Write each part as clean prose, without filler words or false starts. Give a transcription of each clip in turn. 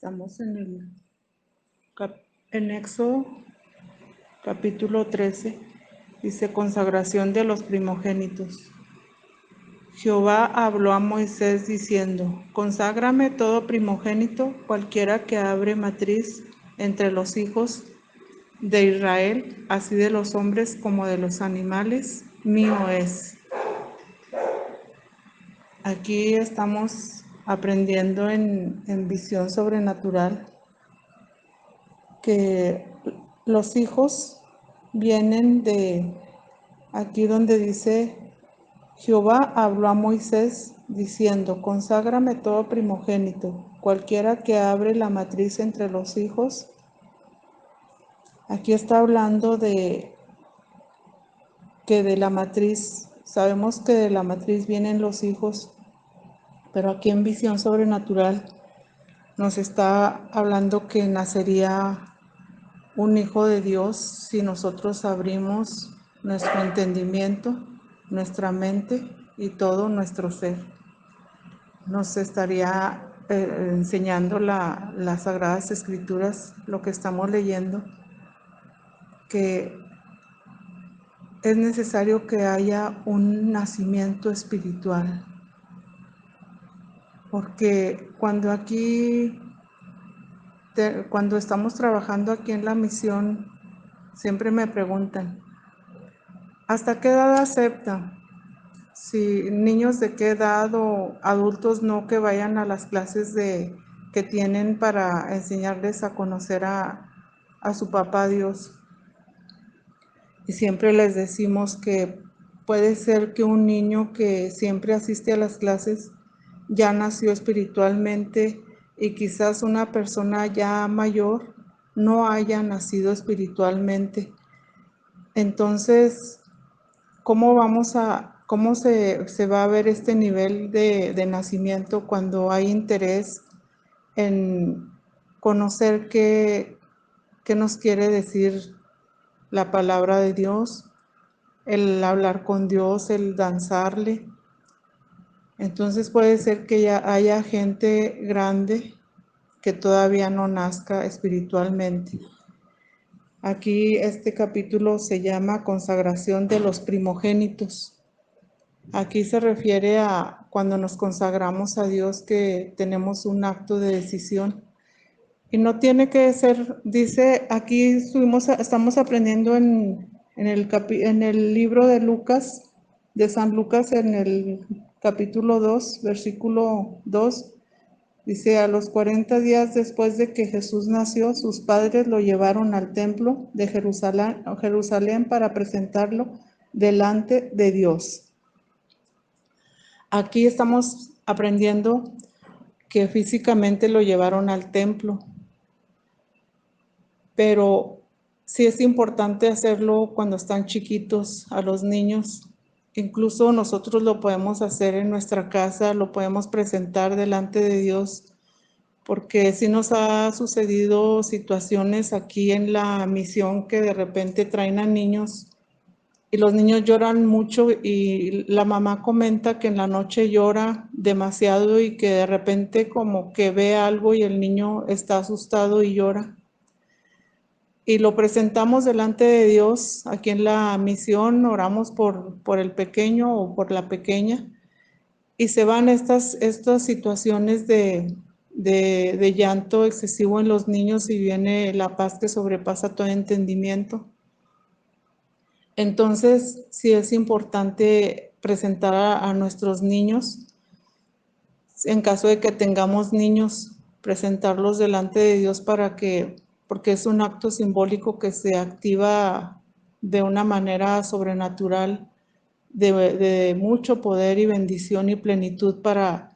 Estamos en Éxodo, capítulo 13. Dice, consagración de los primogénitos. Jehová habló a Moisés diciendo, conságrame todo primogénito, cualquiera que abre matriz entre los hijos de Israel, así de los hombres como de los animales, mío es. Aquí estamos aprendiendo en visión sobrenatural que los hijos vienen de aquí donde dice, Jehová habló a Moisés diciendo, conságrame todo primogénito, cualquiera que abre la matriz entre los hijos. Aquí está hablando de que de la matriz, sabemos que de la matriz vienen los hijos, pero aquí en visión sobrenatural nos está hablando que nacería un hijo de Dios si nosotros abrimos nuestro entendimiento, nuestra mente y todo nuestro ser. Nos estaría enseñando las Sagradas Escrituras, lo que estamos leyendo, que es necesario que haya un nacimiento espiritual, porque cuando estamos trabajando aquí en la misión, siempre me preguntan, ¿hasta qué edad aceptan? Si niños de qué edad o adultos no que vayan a las clases que tienen para enseñarles a conocer a su papá Dios. Y siempre les decimos que puede ser que un niño que siempre asiste a las clases ya nació espiritualmente y quizás una persona ya mayor no haya nacido espiritualmente. Entonces, ¿cómo se va a ver este nivel de nacimiento cuando hay interés en conocer qué nos quiere decir la palabra de Dios, el hablar con Dios, el danzarle? Entonces puede ser que ya haya gente grande que todavía no nazca espiritualmente. Aquí este capítulo se llama consagración de los primogénitos. Aquí se refiere a cuando nos consagramos a Dios, que tenemos un acto de decisión. Y no tiene que ser, dice, aquí estamos aprendiendo en el libro de Lucas, de San Lucas, en el capítulo 2, versículo 2, dice, a los 40 días después de que Jesús nació, sus padres lo llevaron al templo de Jerusalén para presentarlo delante de Dios. Aquí estamos aprendiendo que físicamente lo llevaron al templo, pero sí es importante hacerlo cuando están chiquitos, a los niños. Incluso nosotros lo podemos hacer en nuestra casa, lo podemos presentar delante de Dios, porque sí nos ha sucedido situaciones aquí en la misión que de repente traen a niños y los niños lloran mucho y la mamá comenta que en la noche llora demasiado y que de repente como que ve algo y el niño está asustado y llora. Y lo presentamos delante de Dios aquí en la misión, oramos por el pequeño o por la pequeña y se van estas situaciones de llanto excesivo en los niños y viene la paz que sobrepasa todo entendimiento. Entonces, sí es importante presentar a nuestros niños, en caso de que tengamos niños, presentarlos delante de Dios porque es un acto simbólico que se activa de una manera sobrenatural, de mucho poder y bendición y plenitud para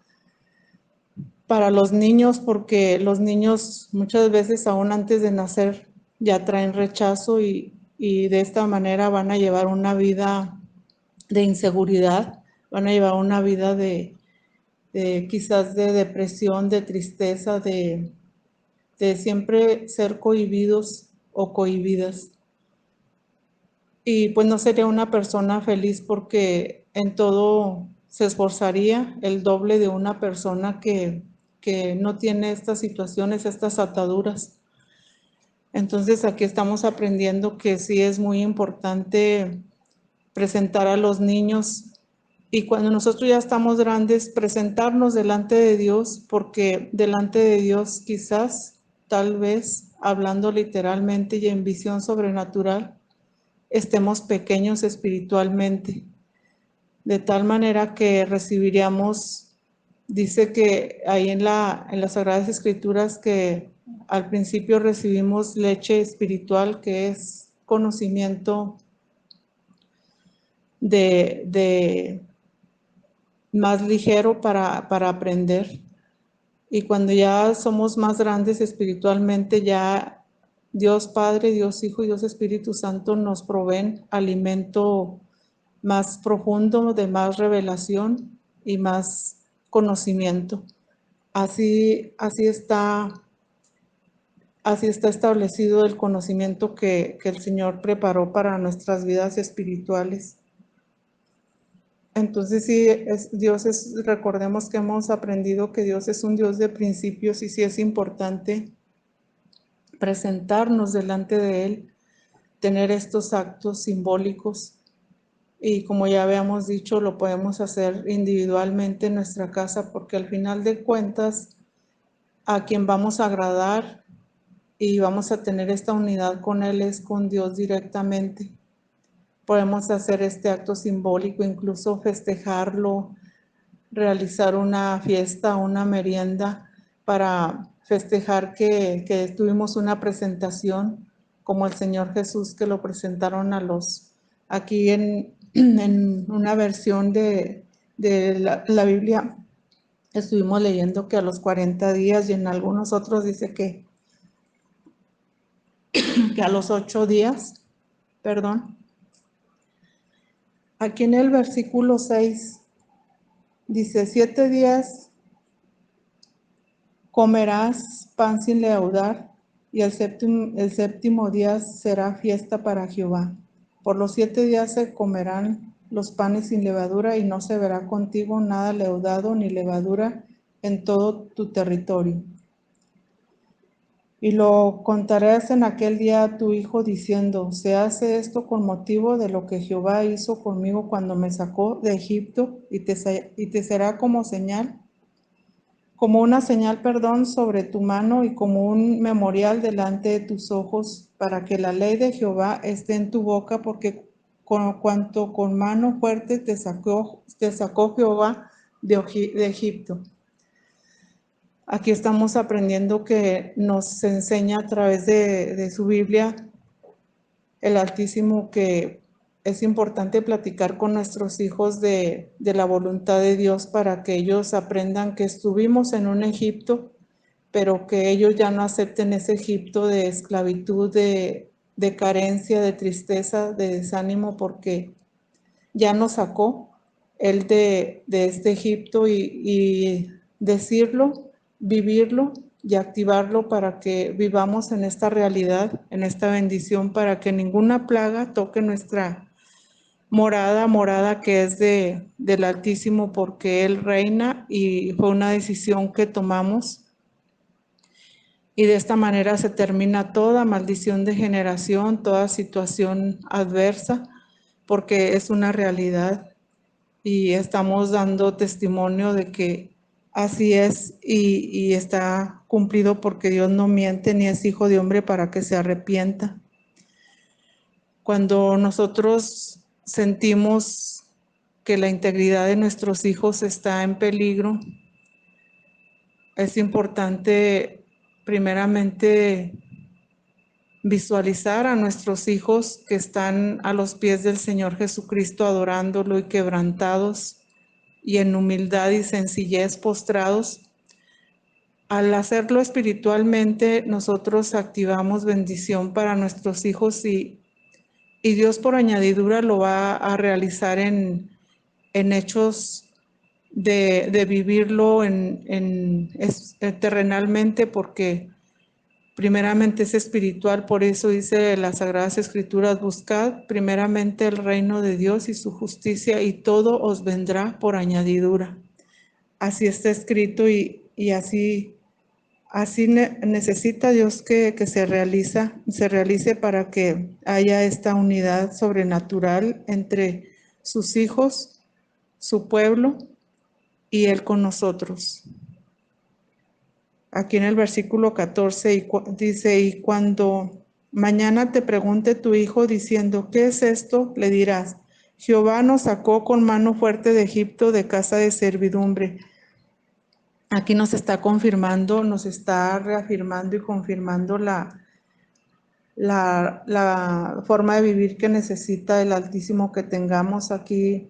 los niños, porque los niños muchas veces aún antes de nacer ya traen rechazo y de esta manera van a llevar una vida de inseguridad, van a llevar una vida de quizás de depresión, de tristeza, de siempre ser cohibidos o cohibidas. Y pues no sería una persona feliz porque en todo se esforzaría el doble de una persona que que no tiene estas situaciones, estas ataduras. Entonces aquí estamos aprendiendo que sí es muy importante presentar a los niños y cuando nosotros ya estamos grandes, presentarnos delante de Dios, porque delante de Dios quizás, tal vez, hablando literalmente y en visión sobrenatural, estemos pequeños espiritualmente, de tal manera que recibiríamos, dice que ahí en las Sagradas Escrituras que al principio recibimos leche espiritual, que es conocimiento de más ligero para aprender. Y cuando ya somos más grandes espiritualmente, ya Dios Padre, Dios Hijo y Dios Espíritu Santo nos proveen alimento más profundo, de más revelación y más conocimiento. Así está establecido el conocimiento que el Señor preparó para nuestras vidas espirituales. Entonces sí, recordemos que hemos aprendido que Dios es un Dios de principios y sí es importante presentarnos delante de Él, tener estos actos simbólicos y como ya habíamos dicho, lo podemos hacer individualmente en nuestra casa porque al final de cuentas a quien vamos a agradar y vamos a tener esta unidad con Él es con Dios directamente. Podemos hacer este acto simbólico, incluso festejarlo, realizar una fiesta, una merienda para festejar que tuvimos una presentación como el Señor Jesús que lo presentaron aquí en una versión de la Biblia estuvimos leyendo que a los 40 días y en algunos otros dice que a los 8 días, perdón. Aquí en el versículo 6 dice, 7 días comerás pan sin levadura, y el séptimo día será fiesta para Jehová. Por los 7 días se comerán los panes sin levadura, y no se verá contigo nada leudado ni levadura en todo tu territorio. Y lo contarás en aquel día a tu hijo diciendo, se hace esto con motivo de lo que Jehová hizo conmigo cuando me sacó de Egipto, y te será como señal, como una señal, sobre tu mano y como un memorial delante de tus ojos, para que la ley de Jehová esté en tu boca, porque cuanto con mano fuerte te sacó Jehová de Egipto. Aquí estamos aprendiendo que nos enseña a través de su Biblia el Altísimo que es importante platicar con nuestros hijos de la voluntad de Dios para que ellos aprendan que estuvimos en un Egipto, pero que ellos ya no acepten ese Egipto de esclavitud, de carencia, de tristeza, de desánimo, porque ya nos sacó Él de este Egipto y decirlo, vivirlo y activarlo para que vivamos en esta realidad, en esta bendición, para que ninguna plaga toque nuestra morada que es del Altísimo, porque Él reina y fue una decisión que tomamos. Y de esta manera se termina toda maldición de generación, toda situación adversa, porque es una realidad y estamos dando testimonio de que así es y está cumplido porque Dios no miente ni es hijo de hombre para que se arrepienta. Cuando nosotros sentimos que la integridad de nuestros hijos está en peligro, es importante primeramente visualizar a nuestros hijos que están a los pies del Señor Jesucristo adorándolo y quebrantados y en humildad y sencillez postrados. Al hacerlo espiritualmente, nosotros activamos bendición para nuestros hijos y Dios por añadidura lo va a realizar en hechos de vivirlo terrenalmente, porque primeramente es espiritual. Por eso dice las Sagradas Escrituras, buscad primeramente el reino de Dios y su justicia y todo os vendrá por añadidura. Así está escrito y y así necesita Dios que se realice para que haya esta unidad sobrenatural entre sus hijos, su pueblo y Él con nosotros. Aquí en el versículo 14 dice, y cuando mañana te pregunte tu hijo diciendo, ¿qué es esto? Le dirás, Jehová nos sacó con mano fuerte de Egipto, de casa de servidumbre. Aquí nos está confirmando, nos está reafirmando y confirmando la forma de vivir que necesita el Altísimo que tengamos. Aquí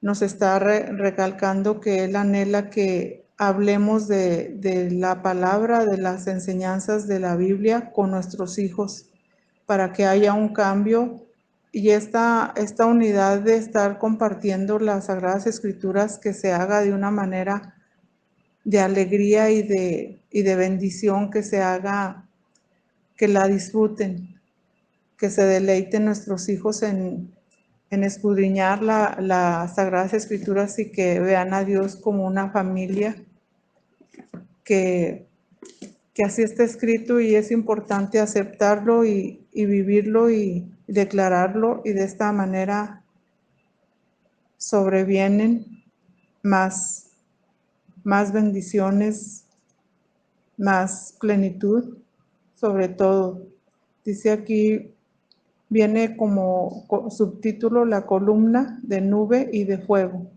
nos está recalcando que Él anhela que hablemos de la palabra, de las enseñanzas de la Biblia con nuestros hijos, para que haya un cambio y esta unidad de estar compartiendo las Sagradas Escrituras que se haga de una manera de alegría y de bendición, que se haga, que la disfruten, que se deleiten nuestros hijos en escudriñar las Sagradas Escrituras y que vean a Dios como una familia, que así está escrito y es importante aceptarlo y vivirlo y declararlo, y de esta manera sobrevienen más bendiciones, más plenitud, sobre todo. Dice aquí, viene como subtítulo la columna de nube y de fuego.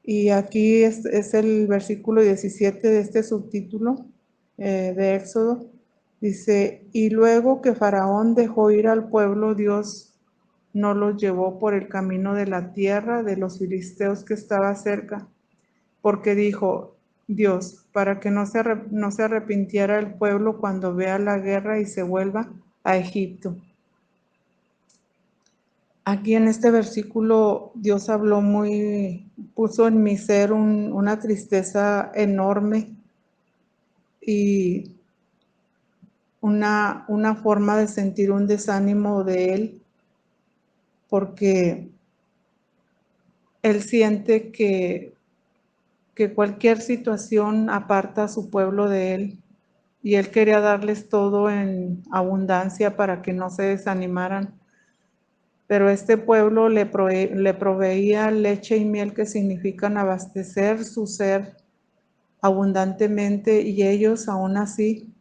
Y aquí es el versículo 17 de este subtítulo de Éxodo. Dice, y luego que Faraón dejó ir al pueblo, Dios no los llevó por el camino de la tierra de los filisteos que estaba cerca, porque dijo Dios, para que no se arrepintiera el pueblo cuando vea la guerra y se vuelva a Egipto. Aquí en este versículo Dios habló puso en mi ser una tristeza enorme y una forma de sentir un desánimo de Él, porque Él siente que cualquier situación aparta a su pueblo de Él, y Él quería darles todo en abundancia para que no se desanimaran. Pero este pueblo le proveía leche y miel, que significan abastecer su ser abundantemente, y ellos aún así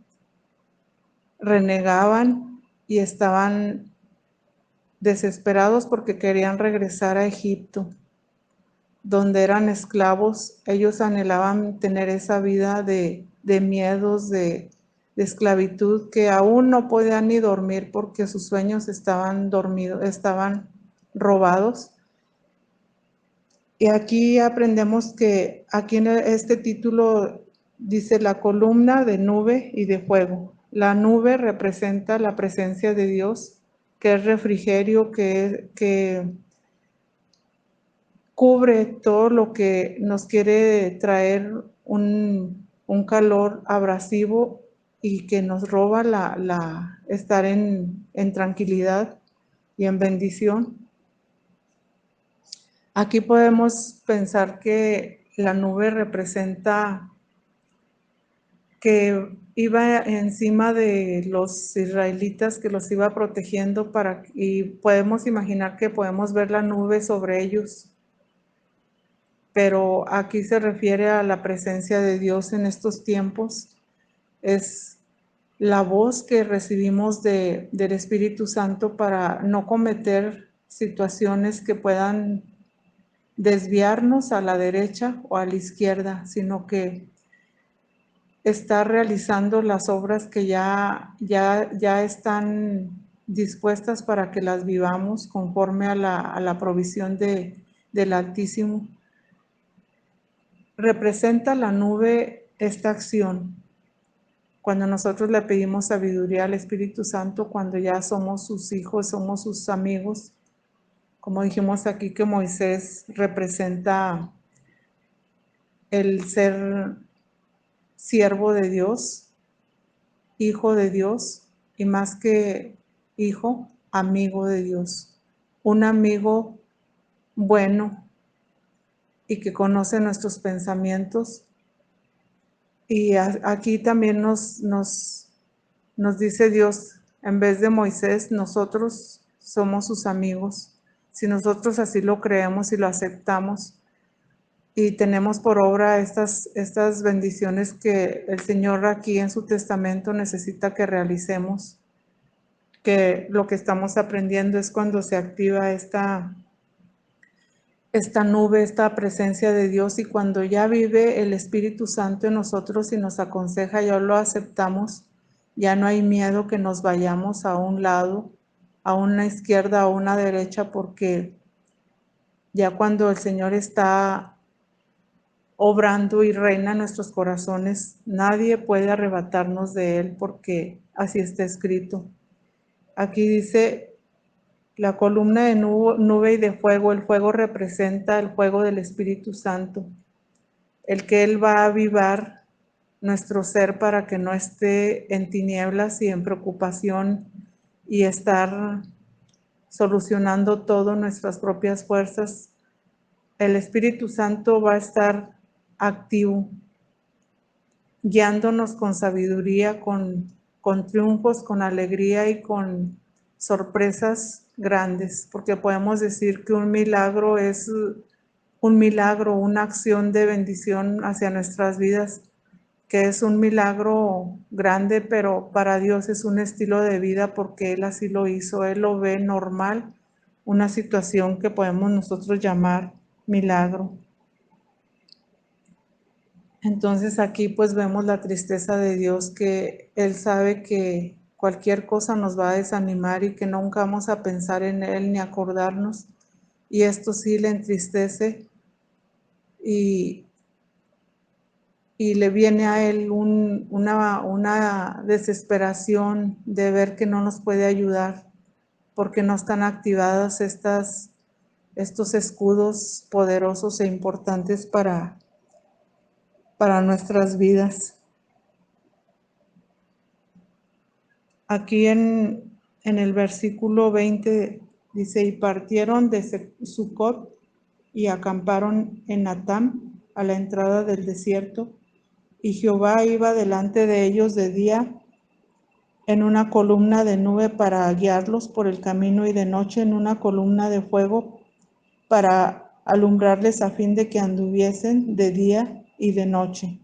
renegaban y estaban desesperados porque querían regresar a Egipto, donde eran esclavos. Ellos anhelaban tener esa vida de miedos, de esclavitud, que aún no podían ni dormir porque sus sueños estaban dormidos, estaban robados. Y aquí aprendemos que aquí en este título dice la columna de nube y de fuego. La nube representa la presencia de Dios, que es refrigerio, que cubre todo lo que nos quiere traer un calor abrasivo y que nos roba estar en tranquilidad y en bendición. Aquí podemos pensar que la nube representa que iba encima de los israelitas, que los iba protegiendo y podemos imaginar que podemos ver la nube sobre ellos. Pero aquí se refiere a la presencia de Dios en estos tiempos. Es la voz que recibimos del Espíritu Santo para no cometer situaciones que puedan desviarnos a la derecha o a la izquierda, sino que estar realizando las obras que ya están dispuestas para que las vivamos conforme a la provisión del Altísimo. Representa la nube esta acción. Cuando nosotros le pedimos sabiduría al Espíritu Santo, cuando ya somos sus hijos, somos sus amigos, como dijimos aquí que Moisés representa el ser siervo de Dios, hijo de Dios, y más que hijo, amigo de Dios. Un amigo bueno y que conoce nuestros pensamientos Y aquí también nos dice Dios, en vez de Moisés, nosotros somos sus amigos. Si nosotros así lo creemos y lo aceptamos y tenemos por obra estas bendiciones que el Señor aquí en su testamento necesita que realicemos, que lo que estamos aprendiendo es cuando se activa esta nube, esta presencia de Dios, y cuando ya vive el Espíritu Santo en nosotros y nos aconseja, ya lo aceptamos, ya no hay miedo que nos vayamos a un lado, a una izquierda o a una derecha, porque ya cuando el Señor está obrando y reina en nuestros corazones, nadie puede arrebatarnos de Él, porque así está escrito. Aquí dice la columna de nube y de fuego. El fuego representa el fuego del Espíritu Santo, el que Él va a avivar nuestro ser para que no esté en tinieblas y en preocupación y estar solucionando todo nuestras propias fuerzas. El Espíritu Santo va a estar activo, guiándonos con sabiduría, con triunfos, con alegría y con sorpresas grandes, porque podemos decir que un milagro es un milagro, una acción de bendición hacia nuestras vidas, que es un milagro grande, pero para Dios es un estilo de vida porque Él así lo hizo. Él lo ve normal, una situación que podemos nosotros llamar milagro. Entonces aquí pues vemos la tristeza de Dios, que Él sabe que cualquier cosa nos va a desanimar y que nunca vamos a pensar en Él ni acordarnos, y esto sí le entristece y le viene a Él una desesperación de ver que no nos puede ayudar porque no están activadas estos escudos poderosos e importantes para nuestras vidas. Aquí en el versículo 20 dice, y partieron de Sucot y acamparon en Atam, a la entrada del desierto, y Jehová iba delante de ellos de día en una columna de nube para guiarlos por el camino, y de noche en una columna de fuego para alumbrarles, a fin de que anduviesen de día y de noche.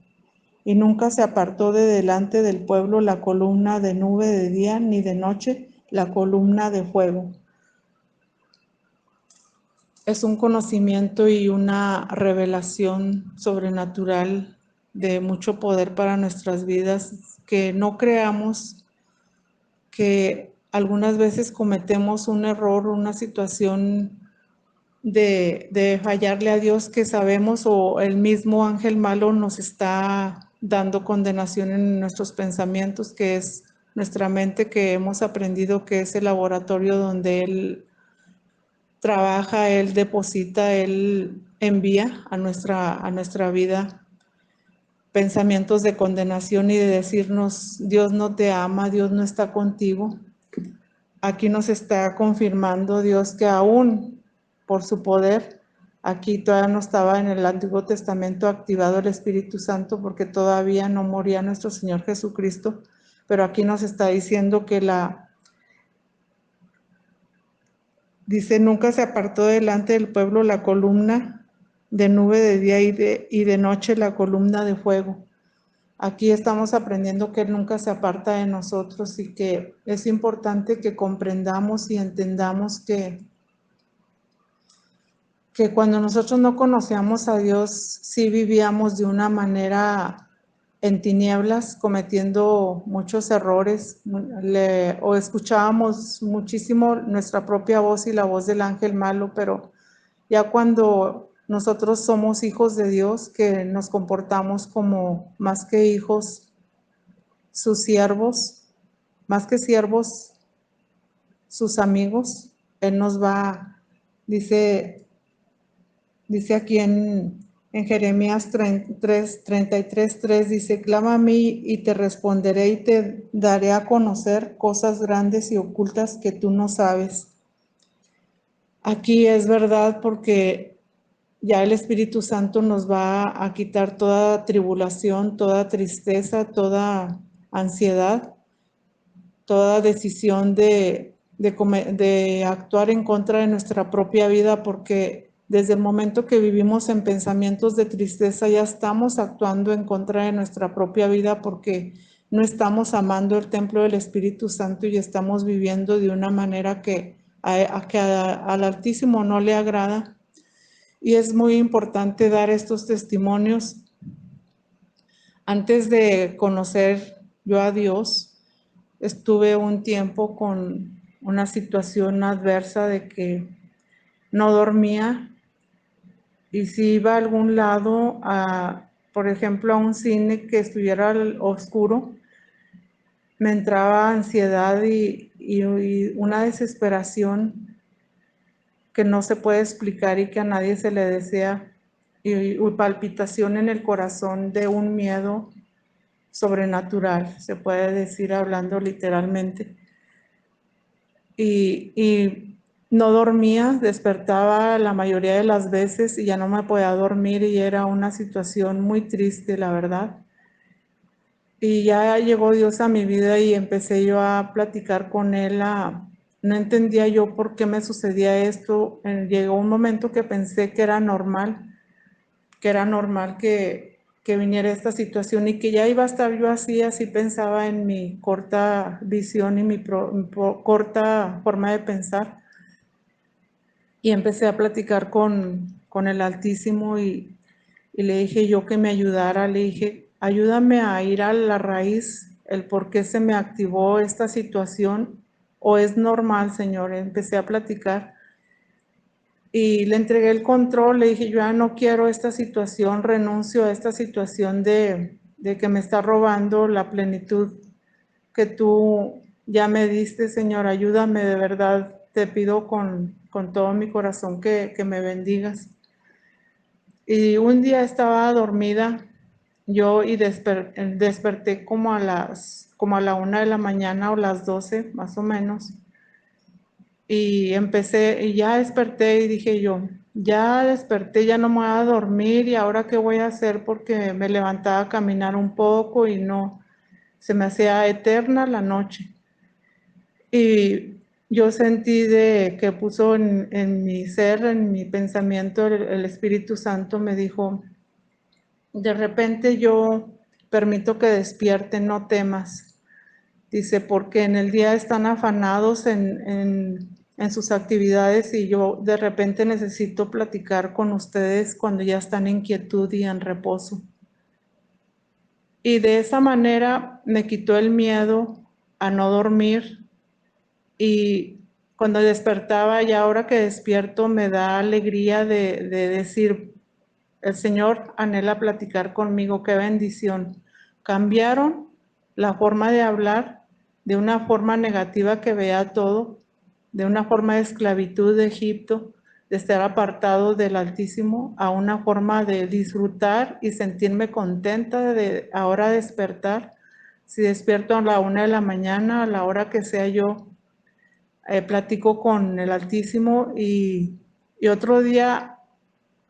Y nunca se apartó de delante del pueblo la columna de nube de día, ni de noche la columna de fuego. Es un conocimiento y una revelación sobrenatural de mucho poder para nuestras vidas, que no creamos que algunas veces cometemos un error, una situación de fallarle a Dios, que sabemos, o el mismo ángel malo nos está dando condenación en nuestros pensamientos, que es nuestra mente, que hemos aprendido que es el laboratorio donde Él trabaja, Él deposita, Él envía a nuestra vida pensamientos de condenación y de decirnos, Dios no te ama, Dios no está contigo. Aquí nos está confirmando Dios que aún por su poder, aquí todavía no estaba en el Antiguo Testamento activado el Espíritu Santo, porque todavía no moría nuestro Señor Jesucristo, pero aquí nos está diciendo que dice, nunca se apartó delante del pueblo la columna de nube de día y de noche la columna de fuego. Aquí estamos aprendiendo que Él nunca se aparta de nosotros, y que es importante que comprendamos y entendamos que cuando nosotros no conocíamos a Dios, sí vivíamos de una manera en tinieblas, cometiendo muchos errores, o escuchábamos muchísimo nuestra propia voz y la voz del ángel malo, pero ya cuando nosotros somos hijos de Dios, que nos comportamos como más que hijos, sus siervos, más que siervos, sus amigos, Él nos va, dice aquí en Jeremías 33:3, dice, clama a mí y te responderé y te daré a conocer cosas grandes y ocultas que tú no sabes. Aquí es verdad, porque ya el Espíritu Santo nos va a quitar toda tribulación, toda tristeza, toda ansiedad, toda decisión de actuar en contra de nuestra propia vida, porque desde el momento que vivimos en pensamientos de tristeza ya estamos actuando en contra de nuestra propia vida, porque no estamos amando el templo del Espíritu Santo y estamos viviendo de una manera que al Altísimo no le agrada. Y es muy importante dar estos testimonios. Antes de conocer yo a Dios, estuve un tiempo con una situación adversa de que no dormía, y si iba a algún lado, por ejemplo, a un cine que estuviera oscuro, me entraba ansiedad y una desesperación que no se puede explicar y que a nadie se le desea, y palpitación en el corazón de un miedo sobrenatural, se puede decir hablando literalmente. Y no dormía, despertaba la mayoría de las veces y ya no me podía dormir, y era una situación muy triste, la verdad. Y ya llegó Dios a mi vida y empecé yo a platicar con Él. No entendía yo por qué me sucedía esto. Llegó un momento que pensé que era normal, que viniera esta situación y que ya iba a estar yo así. Así pensaba en mi corta visión y mi corta forma de pensar. Y empecé a platicar con el Altísimo y le dije yo que me ayudara. Le dije, ayúdame a ir a la raíz, el por qué se me activó esta situación, o es normal, Señor. Empecé a platicar y le entregué el control. Le dije, yo ya no quiero esta situación, renuncio a esta situación de que me está robando la plenitud que tú ya me diste, Señor. Ayúdame, de verdad, te pido con todo mi corazón que me bendigas. Y un día estaba dormida yo y desperté como a la 1 de la mañana o las 12 más o menos. Y ya desperté y dije yo, ya desperté, ya no me voy a dormir, y ahora qué voy a hacer, porque me levantaba a caminar un poco y no, se me hacía eterna la noche. Y yo sentí que puso en mi ser, en mi pensamiento, el Espíritu Santo me dijo, de repente yo permito que despierte, no temas. Dice, porque en el día están afanados en sus actividades, y yo de repente necesito platicar con ustedes cuando ya están en quietud y en reposo. Y de esa manera me quitó el miedo a no dormir. Y cuando despertaba, y ahora que despierto, me da alegría de decir, el Señor anhela platicar conmigo, qué bendición. Cambiaron la forma de hablar de una forma negativa que veía todo, de una forma de esclavitud de Egipto, de estar apartado del Altísimo, a una forma de disfrutar y sentirme contenta de ahora despertar. Si despierto a la 1 de la mañana, a la hora que sea yo, platico con el Altísimo, y otro día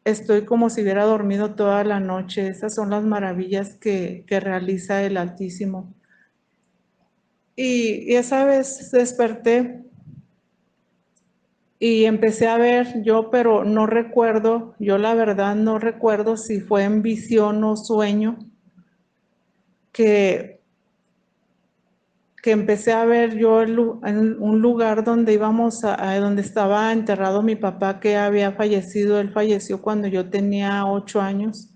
estoy como si hubiera dormido toda la noche. Esas son las maravillas que realiza el Altísimo. Y esa vez desperté y empecé a ver yo, pero no recuerdo, yo la verdad no recuerdo si fue en visión o sueño, que empecé a ver yo en un lugar donde donde estaba enterrado mi papá, que había fallecido. Él falleció cuando yo tenía 8 años.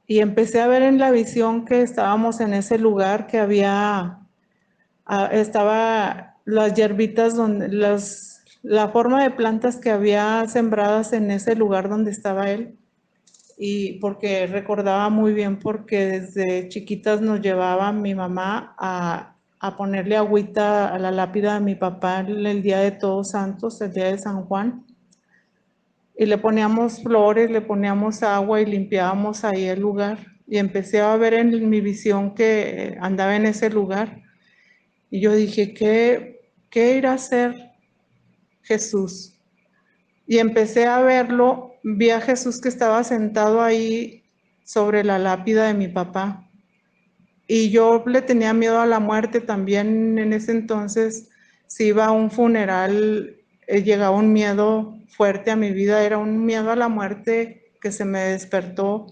Y empecé a ver en la visión que estábamos en ese lugar, que estaba las hierbitas, la forma de plantas que había sembradas en ese lugar donde estaba él. Y porque recordaba muy bien, porque desde chiquitas nos llevaba mi mamá a ponerle agüita a la lápida de mi papá el día de Todos Santos, el día de San Juan. Y le poníamos flores, le poníamos agua y limpiábamos ahí el lugar. Y empecé a ver en mi visión que andaba en ese lugar. Y yo dije, ¿qué irá a hacer Jesús? Y empecé a verlo vi a Jesús que estaba sentado ahí sobre la lápida de mi papá. Y yo le tenía miedo a la muerte también en ese entonces. Si iba a un funeral, llegaba un miedo fuerte a mi vida, era un miedo a la muerte que se me despertó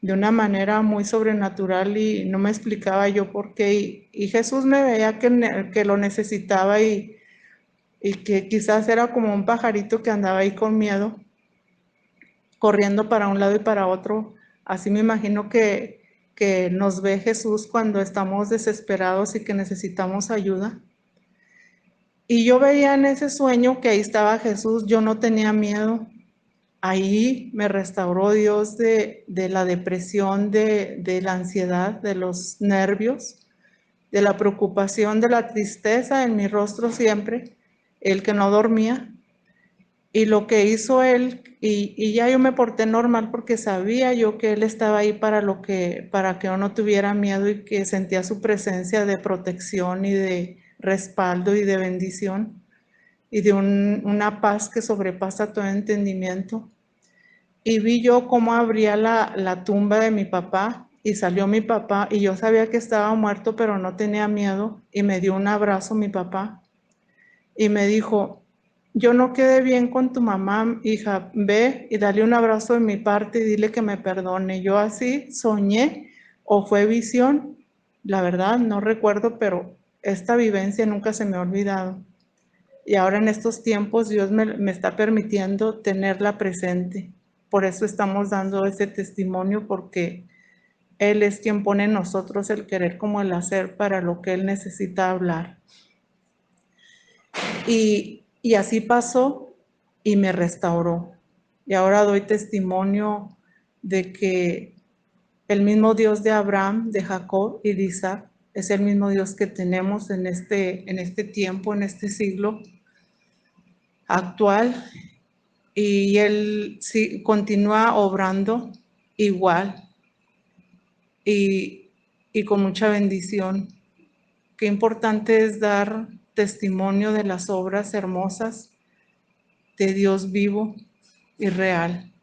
de una manera muy sobrenatural y no me explicaba yo por qué. Y Jesús me veía que lo necesitaba y que quizás era como un pajarito que andaba ahí con miedo, corriendo para un lado y para otro. Así me imagino que nos ve Jesús cuando estamos desesperados y que necesitamos ayuda. Y yo veía en ese sueño que ahí estaba Jesús, yo no tenía miedo. Ahí me restauró Dios de la depresión, de la ansiedad, de los nervios, de la preocupación, de la tristeza en mi rostro siempre, el que no dormía. Y lo que hizo él, y ya yo me porté normal porque sabía yo que él estaba ahí para que yo no tuviera miedo y que sentía su presencia de protección y de respaldo y de bendición y de una paz que sobrepasa todo entendimiento. Y vi yo cómo abría la tumba de mi papá y salió mi papá y yo sabía que estaba muerto, pero no tenía miedo y me dio un abrazo mi papá y me dijo, yo no quedé bien con tu mamá, hija, ve y dale un abrazo de mi parte y dile que me perdone. Yo así soñé o fue visión, la verdad no recuerdo, pero esta vivencia nunca se me ha olvidado. Y ahora en estos tiempos Dios me está permitiendo tenerla presente. Por eso estamos dando ese testimonio, porque Él es quien pone en nosotros el querer como el hacer para lo que Él necesita hablar. Y así pasó y me restauró. Y ahora doy testimonio de que el mismo Dios de Abraham, de Jacob y de Isaac es el mismo Dios que tenemos en este tiempo, en este siglo actual. Y Él sí, continúa obrando igual y con mucha bendición. Qué importante es dar testimonio de las obras hermosas de Dios vivo y real.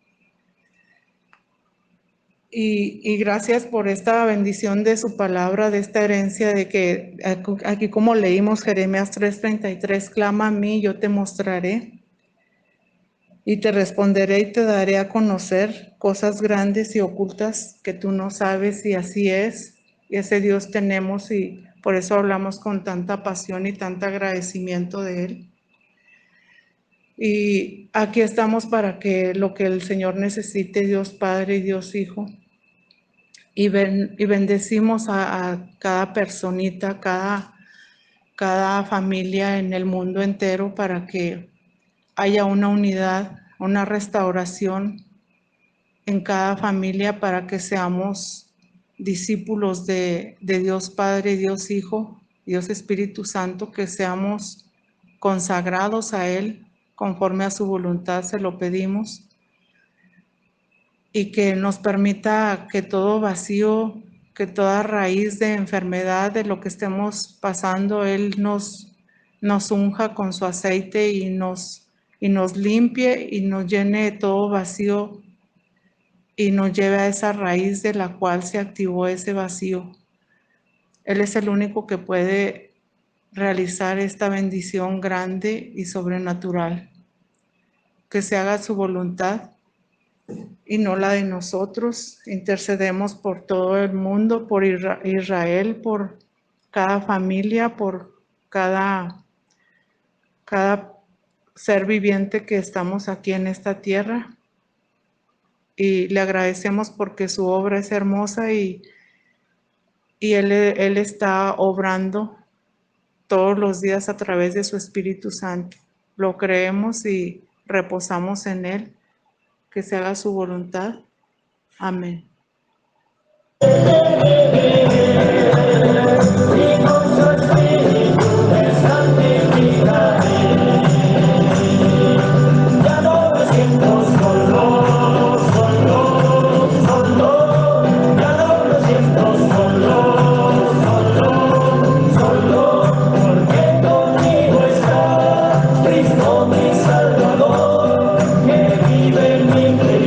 Y gracias por esta bendición de su palabra, de esta herencia, de que aquí como leímos Jeremías 3:33, clama a mí, yo te mostraré y te responderé y te daré a conocer cosas grandes y ocultas que tú no sabes, y así es. Y ese Dios tenemos y por eso hablamos con tanta pasión y tanto agradecimiento de Él. Y aquí estamos para que lo que el Señor necesite, Dios Padre y Dios Hijo. Y bendecimos a cada personita, cada familia en el mundo entero para que haya una unidad, una restauración en cada familia para que seamos discípulos de Dios Padre, Dios Hijo, Dios Espíritu Santo, que seamos consagrados a Él conforme a su voluntad, se lo pedimos, y que nos permita que todo vacío, que toda raíz de enfermedad, de lo que estemos pasando, Él nos unja con su aceite y nos limpie y nos llene de todo vacío y nos lleve a esa raíz de la cual se activó ese vacío. Él es el único que puede realizar esta bendición grande y sobrenatural. Que se haga su voluntad y no la de nosotros. Intercedemos por todo el mundo, por Israel, por cada familia, por cada ser viviente que estamos aquí en esta tierra. Y le agradecemos porque su obra es hermosa y Él está obrando todos los días a través de su Espíritu Santo. Lo creemos y reposamos en Él. Que se haga su voluntad. Amén. Cristo mi Salvador, que vive en mi interior.